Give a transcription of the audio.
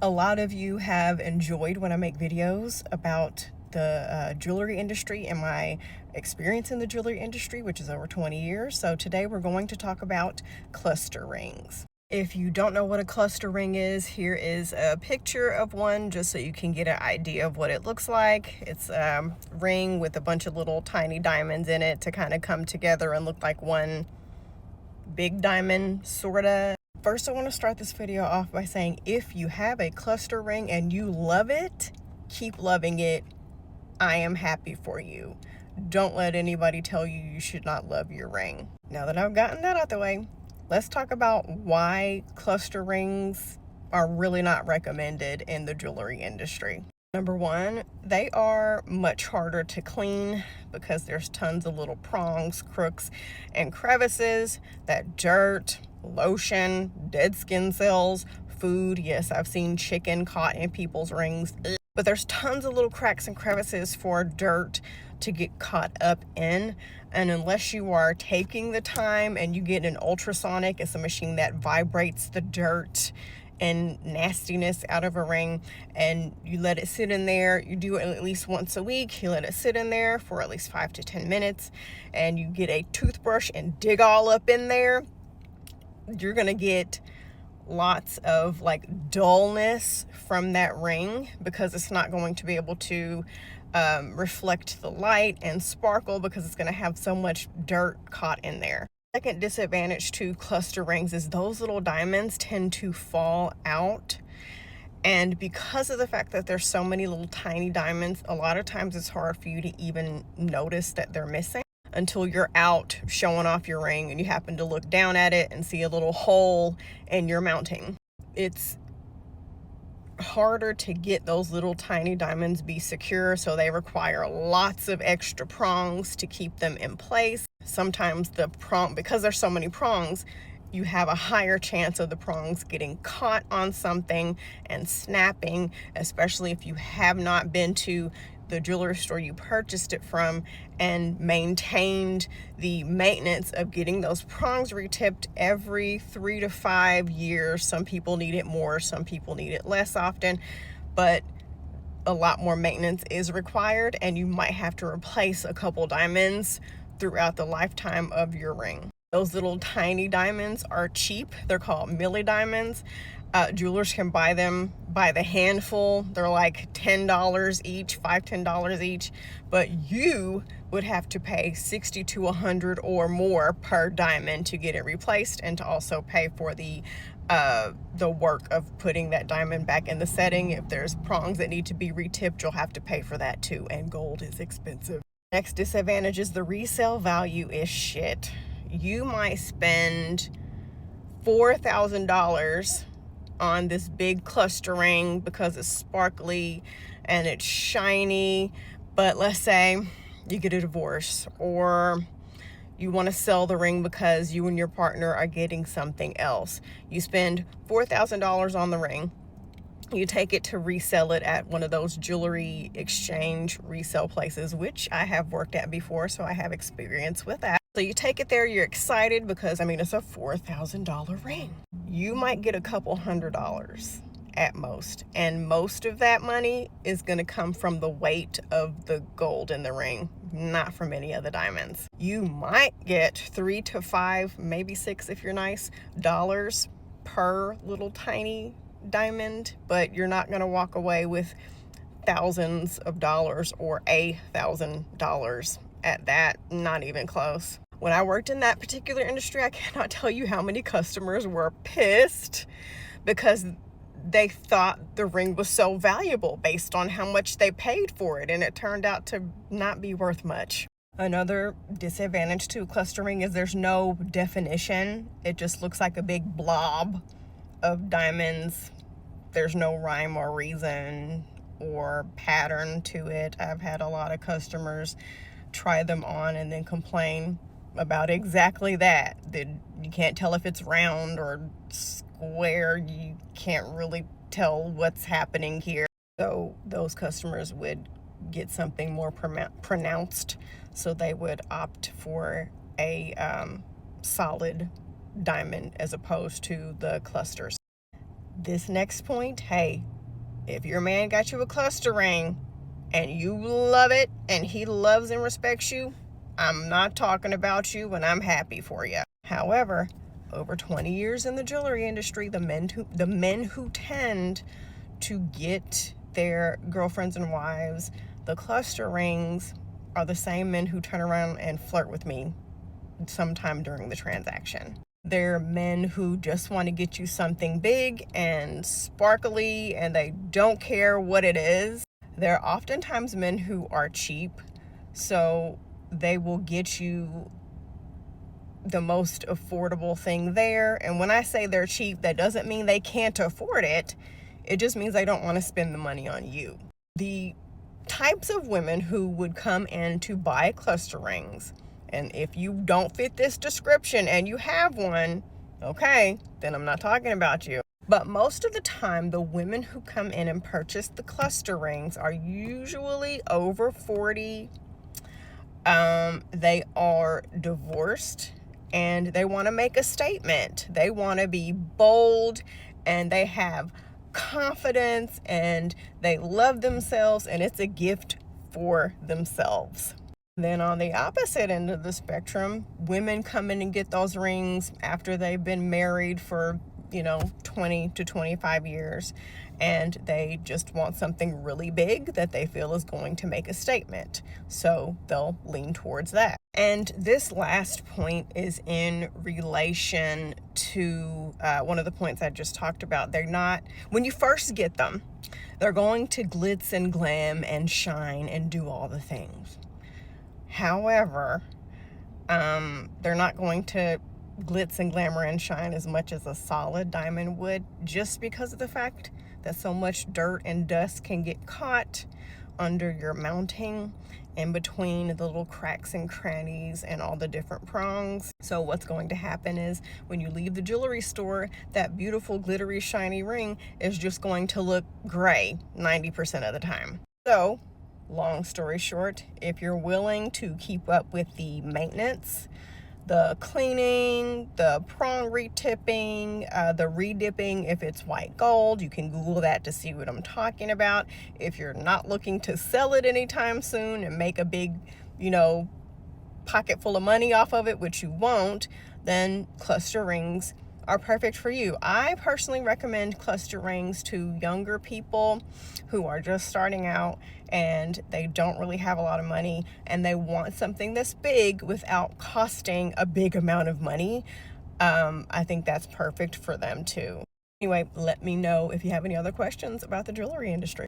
A lot of you have enjoyed when I make videos about the jewelry industry and my experience in the jewelry industry, which is over 20 years. So today we're going to talk about cluster rings. If you don't know what a cluster ring is, here is a picture of one just so you can get an idea of what it looks like. It's a ring with a bunch of little tiny diamonds in it to kind of come together and look like one big diamond, sorta. First, I want to start this video off by saying if you have a cluster ring and you love it, keep loving it. I am happy for you. Don't let anybody tell you you should not love your ring. Now that I've gotten that out the way, let's talk about why cluster rings are really not recommended in the jewelry industry. Number one, they are much harder to clean because there's tons of little prongs, crooks, and crevices, that dirt, lotion, dead skin cells, food. Yes, I've seen chicken caught in people's rings. But there's tons of little cracks and crevices for dirt to get caught up in. And unless you are taking the time and you get an ultrasonic, it's a machine that vibrates the dirt and nastiness out of a ring, and you let it sit in there. You do it at least once a week. You let it sit in there for at least 5 to 10 minutes, and you get a toothbrush and dig all up in there. You're gonna get lots of like dullness from that ring because it's not going to be able to reflect the light and sparkle because it's going to have so much dirt caught in there. Second disadvantage to cluster rings is those little diamonds tend to fall out, and because of the fact that there's so many little tiny diamonds, a lot of times it's hard for you to even notice that they're missing until you're out showing off your ring and you happen to look down at it and see a little hole in your mounting. It's harder to get those little tiny diamonds be secure, so they require lots of extra prongs to keep them in place. Sometimes the prong, because there's so many prongs, you have a higher chance of the prongs getting caught on something and snapping, especially if you have not been to the jewelry store you purchased it from and maintained the maintenance of getting those prongs retipped every 3 to 5 years. Some people need it more, some people need it less often, but a lot more maintenance is required, and you might have to replace a couple diamonds throughout the lifetime of your ring. Those little tiny diamonds are cheap. They're called milli diamonds. Jewelers can buy them by the handful. They're like $10 each, $5-10 each, but you would have to pay $60 to $100 or more per diamond to get it replaced, and to also pay for the work of putting that diamond back in the setting. If there's prongs that need to be retipped, you'll have to pay for that too, and gold is expensive. Next disadvantage is the resale value is shit. You might spend $4,000 on this big cluster ring because it's sparkly and it's shiny, but let's say you get a divorce or you want to sell the ring because you and your partner are getting something else. You spend $4,000 on the ring. You take it to resell it at one of those jewelry exchange resale places, which I have worked at before, so I have experience with that. So you take it there, you're excited because, I mean, it's a $4,000 ring. You might get a couple $100 at most, and most of that money is going to come from the weight of the gold in the ring, not from any of the diamonds. You might get 3 to 5, maybe 6 if you're nice, dollars per little tiny diamond, but you're not going to walk away with thousands of dollars or $1,000 at that, not even close. When I worked in that particular industry, I cannot tell you how many customers were pissed because they thought the ring was so valuable based on how much they paid for it, and it turned out to not be worth much. Another disadvantage to a cluster ring is there's no definition. It just looks like a big blob of diamonds. There's no rhyme or reason or pattern to it. I've had a lot of customers try them on and then complain about exactly that you can't tell if it's round or square. You can't really tell what's happening here. So those customers would get something more pronounced, so they would opt for a solid diamond as opposed to the clusters. This next point, hey, if your man got you a cluster ring and you love it and he loves and respects you, I'm not talking about you and I'm happy for you. However, over 20 years in the jewelry industry, the men who tend to get their girlfriends and wives the cluster rings are the same men who turn around and flirt with me sometime during the transaction. They're men who just want to get you something big and sparkly and they don't care what it is. They're oftentimes men who are cheap, so they will get you the most affordable thing there. And when I say they're cheap, that doesn't mean they can't afford it. It just means they don't want to spend the money on you. The types of women who would come in to buy cluster rings, and if you don't fit this description and you have one, okay, then I'm not talking about you. But most of the time, the women who come in and purchase the cluster rings are usually over 40. They are divorced and they want to make a statement. They want to be bold and they have confidence and they love themselves, and it's a gift for themselves. Then on the opposite end of the spectrum, women come in and get those rings after they've been married for 20 to 25 years, and they just want something really big that they feel is going to make a statement. So they'll lean towards that. And this last point is in relation to one of the points I just talked about. They're not, when you first get them, they're going to glitz and glam and shine and do all the things. However, they're not going to glitz and glamour and shine as much as a solid diamond would, just because of the fact that so much dirt and dust can get caught under your mounting in between the little cracks and crannies and all the different prongs. So what's going to happen is when you leave the jewelry store, that beautiful glittery shiny ring is just going to look gray 90% of the time. So long story short, if you're willing to keep up with the maintenance, the cleaning, the prong retipping, the redipping, if it's white gold, you can Google that to see what I'm talking about. If you're not looking to sell it anytime soon and make a big, pocket full of money off of it, which you won't, then cluster rings are perfect for you. I personally recommend cluster rings to younger people who are just starting out and they don't really have a lot of money and they want something this big without costing a big amount of money. I think that's perfect for them too. Anyway, let me know if you have any other questions about the jewelry industry.